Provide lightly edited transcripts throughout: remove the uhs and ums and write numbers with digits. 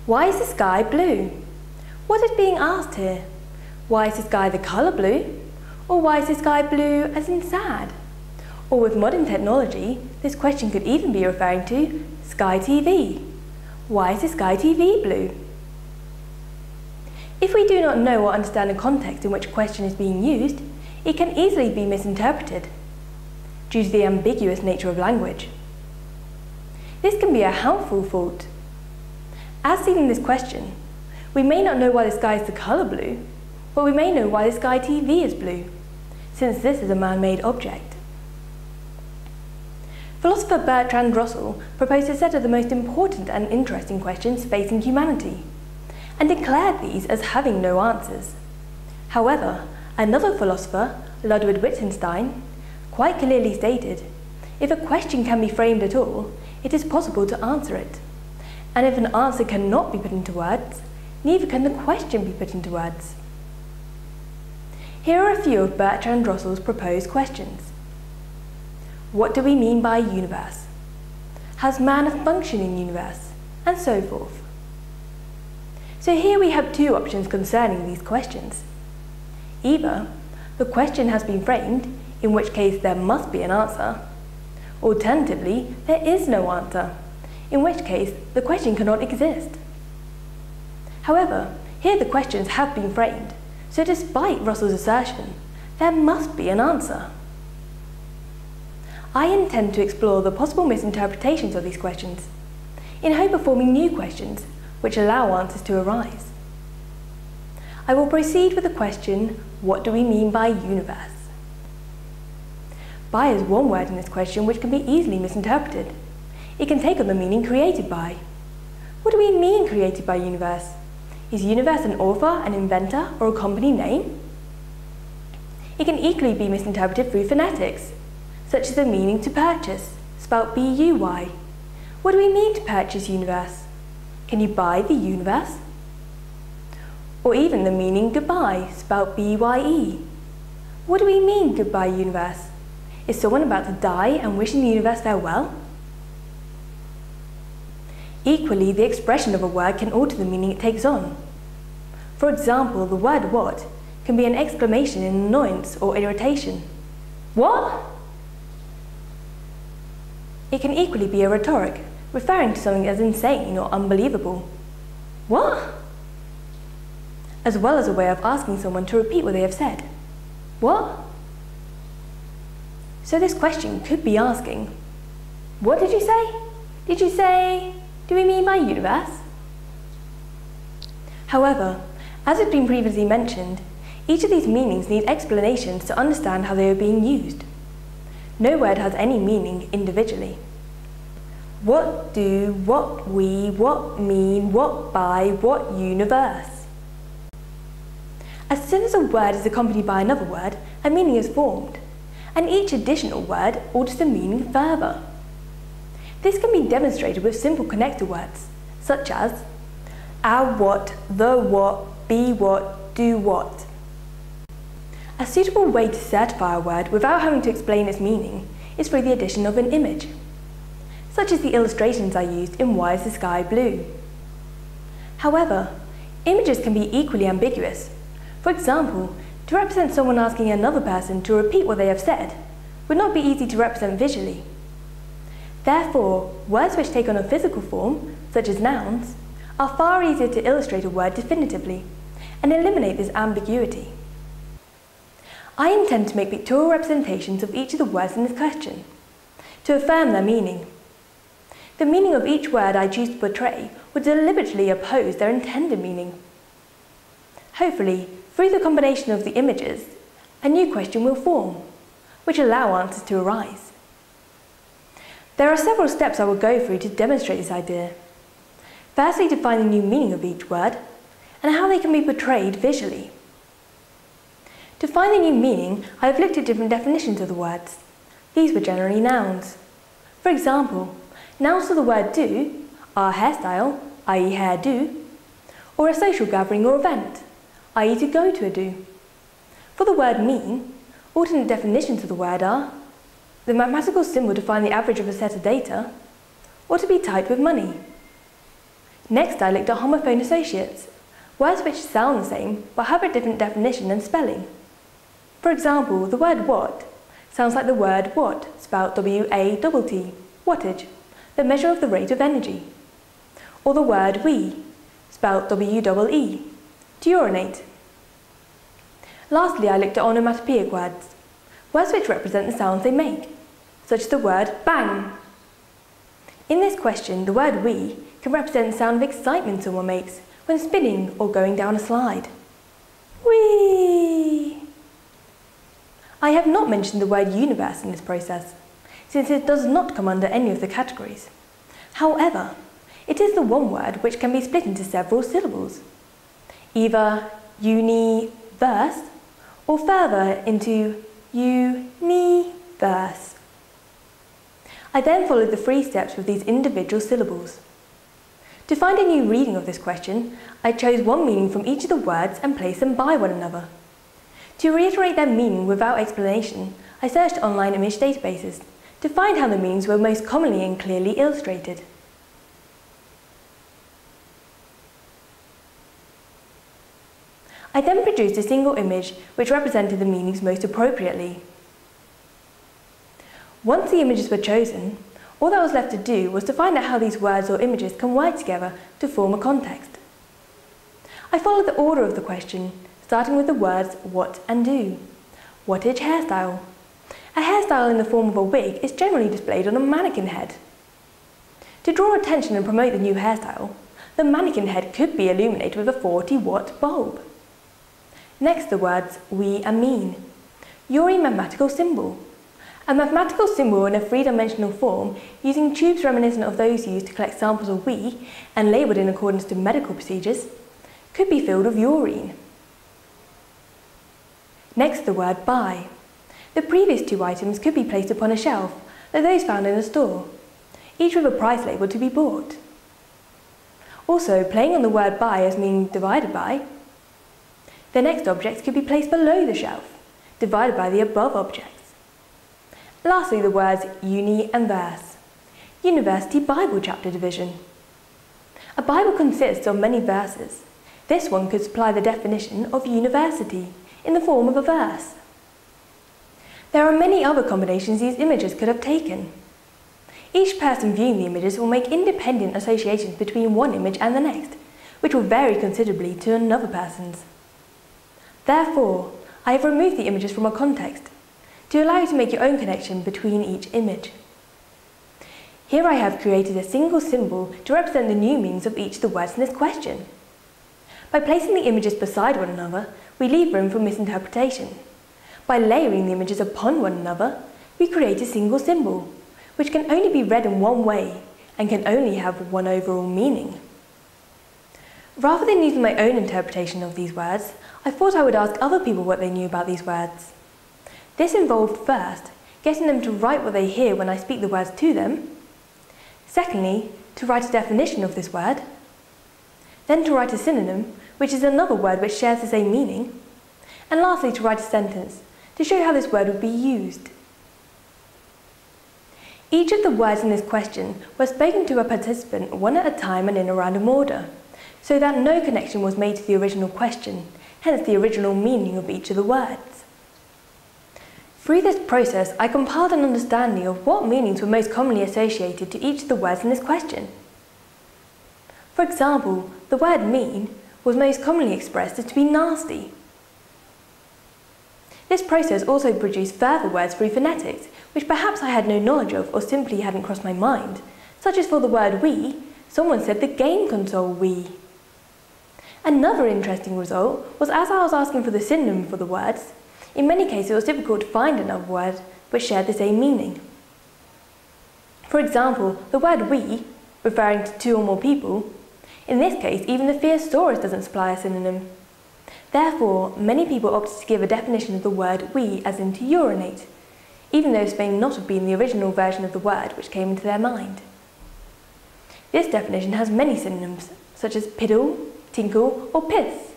Why is the sky blue? What is being asked here? Why is the sky the colour blue? Or why is the sky blue as in sad? Or with modern technology, this question could even be referring to Sky TV. Why is the Sky TV blue? If we do not know or understand the context in which a question is being used, it can easily be misinterpreted due to the ambiguous nature of language. This can be a helpful fault. As seen in this question, we may not know why the sky is the colour blue, but we may know why the Sky TV is blue, since this is a man-made object. Philosopher Bertrand Russell proposed a set of the most important and interesting questions facing humanity, and declared these as having no answers. However, another philosopher, Ludwig Wittgenstein, quite clearly stated, if a question can be framed at all, it is possible to answer it. And if an answer cannot be put into words, neither can the question be put into words. Here are a few of Bertrand Russell's proposed questions. What do we mean by universe? Has man a functioning universe? And so forth. So here we have two options concerning these questions. Either the question has been framed, in which case there must be an answer. Alternatively, there is no answer, in which case the question cannot exist. However, here the questions have been framed, so despite Russell's assertion, there must be an answer. I intend to explore the possible misinterpretations of these questions, in hope of forming new questions which allow answers to arise. I will proceed with the question, what do we mean by universe? By is one word in this question which can be easily misinterpreted. It can take on the meaning created by. What do we mean created by universe? Is universe an author, an inventor, or a company name? It can equally be misinterpreted through phonetics, such as the meaning to purchase, spelt B-U-Y. What do we mean to purchase universe? Can you buy the universe? Or even the meaning goodbye, spelt B-Y-E. What do we mean goodbye universe? Is someone about to die and wishing the universe farewell? Equally, the expression of a word can alter the meaning it takes on. For example, the word what can be an exclamation in annoyance or irritation. What? It can equally be a rhetoric, referring to something as insane or unbelievable. What? As well as a way of asking someone to repeat what they have said. What? So this question could be asking, what did you say? Did you say, do we mean by universe? However, as has been previously mentioned, each of these meanings need explanations to understand how they are being used. No word has any meaning individually. What do, what we, what mean, what by, what universe? As soon as a word is accompanied by another word, a meaning is formed, and each additional word alters the meaning further. This can be demonstrated with simple connector words, such as a what, the what, be what, do what. A suitable way to certify a word without having to explain its meaning is through the addition of an image, such as the illustrations I used in Why is the Sky Blue? However, images can be equally ambiguous. For example, to represent someone asking another person to repeat what they have said would not be easy to represent visually. Therefore, words which take on a physical form, such as nouns, are far easier to illustrate a word definitively and eliminate this ambiguity. I intend to make pictorial representations of each of the words in this question, to affirm their meaning. The meaning of each word I choose to portray would deliberately oppose their intended meaning. Hopefully, through the combination of the images, a new question will form, which allow answers to arise. There are several steps I will go through to demonstrate this idea. Firstly, to find the new meaning of each word, and how they can be portrayed visually. To find the new meaning, I have looked at different definitions of the words. These were generally nouns. For example, nouns for the word do are hairstyle, i.e. hairdo, or a social gathering or event, i.e. to go to a do. For the word mean, alternate definitions of the word are the mathematical symbol to find the average of a set of data, or to be tight with money. Next, I looked at homophone associates, words which sound the same but have a different definition and spelling. For example, the word watt sounds like the word watt, spelled W-A-T-T, wattage, the measure of the rate of energy. Or the word wee, spelled W-E-E, to urinate. Lastly, I looked at onomatopoeic words, words which represent the sounds they make, such as the word bang. In this question, the word wee can represent the sound of excitement someone makes when spinning or going down a slide. Whee! I have not mentioned the word universe in this process, since it does not come under any of the categories. However, it is the one word which can be split into several syllables, either universe or further into universe. I then followed the 3 steps with these individual syllables. To find a new reading of this question, I chose one meaning from each of the words and placed them by one another. To reiterate their meaning without explanation, I searched online image databases to find how the meanings were most commonly and clearly illustrated. I then produced a single image which represented the meanings most appropriately. Once the images were chosen, all that was left to do was to find out how these words or images can work together to form a context. I followed the order of the question, starting with the words what and do. Wattage hairstyle. A hairstyle in the form of a wig is generally displayed on a mannequin head. To draw attention and promote the new hairstyle, the mannequin head could be illuminated with a 40-watt bulb. Next, the words we and mean. You're a mathematical symbol. A mathematical symbol in a 3-dimensional form using tubes reminiscent of those used to collect samples of wee and labelled in accordance to medical procedures could be filled with urine. Next, the word buy. The previous 2 items could be placed upon a shelf, like those found in a store, each with a price label to be bought. Also, playing on the word buy as meaning divided by, the next objects could be placed below the shelf, divided by the above objects. Lastly, the words uni and verse. University Bible chapter division. A Bible consists of many verses. This one could supply the definition of university in the form of a verse. There are many other combinations these images could have taken. Each person viewing the images will make independent associations between one image and the next, which will vary considerably to another person's. Therefore, I have removed the images from a context to allow you to make your own connection between each image. Here I have created a single symbol to represent the new meanings of each of the words in this question. By placing the images beside one another, we leave room for misinterpretation. By layering the images upon one another, we create a single symbol, which can only be read in one way and can only have one overall meaning. Rather than using my own interpretation of these words, I thought I would ask other people what they knew about these words. This involved first, getting them to write what they hear when I speak the words to them. Secondly, to write a definition of this word. Then to write a synonym, which is another word which shares the same meaning. And lastly, to write a sentence, to show how this word would be used. Each of the words in this question were spoken to a participant one at a time and in a random order, so that no connection was made to the original question, hence the original meaning of each of the words. Through this process, I compiled an understanding of what meanings were most commonly associated to each of the words in this question. For example, the word mean was most commonly expressed as to be nasty. This process also produced further words through phonetics, which perhaps I had no knowledge of or simply hadn't crossed my mind, such as for the word Wii, someone said the game console Wii. Another interesting result was as I was asking for the synonym for the words, in many cases it was difficult to find another word which shared the same meaning. For example, the word we, referring to 2 or more people, in this case even the thesaurus doesn't supply a synonym. Therefore, many people opted to give a definition of the word we as in to urinate, even though this may not have been the original version of the word which came into their mind. This definition has many synonyms, such as piddle, tinkle, or piss.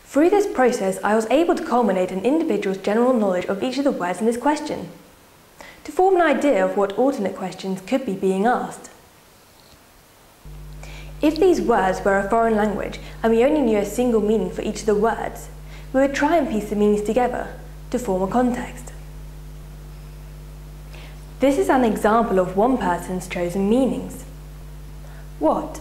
Through this process, I was able to culminate an individual's general knowledge of each of the words in this question, to form an idea of what alternate questions could be being asked. If these words were a foreign language and we only knew a single meaning for each of the words, we would try and piece the meanings together to form a context. This is an example of one person's chosen meanings. What